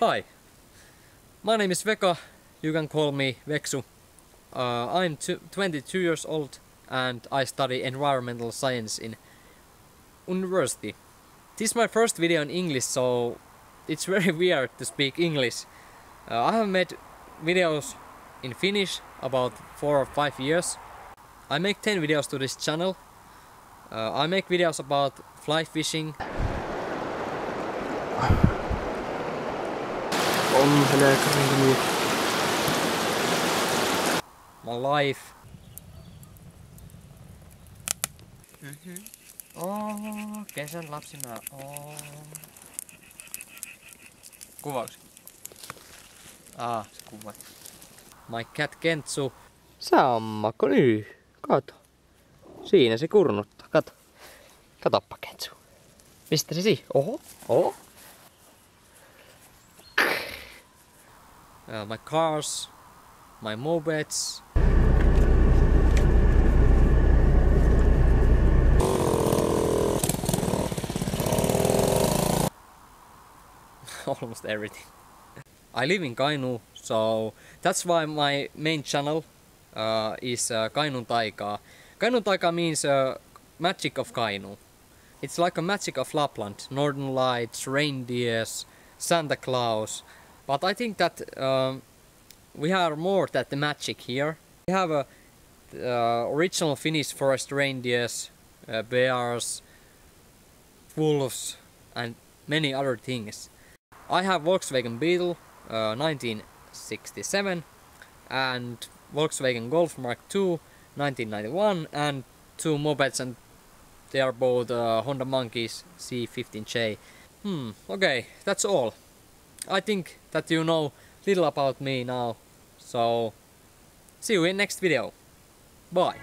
Hi, my name is Veka, you can call me Veksu. I'm 22 years old and I study environmental science in university. This is my first video in English, so it's very weird to speak English. I have made videos in Finnish about 4 or 5 years. I make 10 videos to this channel. I make videos about fly fishing. My life. Kesän lapsina. Kuvaus. Se kuva. My cat Kentsu. Sammakko nyt. Kato. Siinä se kurnuttaa. Kato. Katoppa Kentsu. Mistä se siihen? Oho. My cars. My mopeds. Almost everything. I live in Kainuu, so that's why my main channel is Kainuun Taikaa. Kainuun Taikaa means magic of Kainuu. It's like a magic of Lapland, northern lights, reindeers, Santa Claus. But I think that we have more than the magic here. We have original Finnish forest reindeers, bears, wolves and many other things. I have Volkswagen Beetle 1967 and Volkswagen Golf Mark II 1991 and 2 mopeds, and they are both Honda Monkeys C15J. Okay, that's all. I think that you know little about me now, so see you in next video. Bye!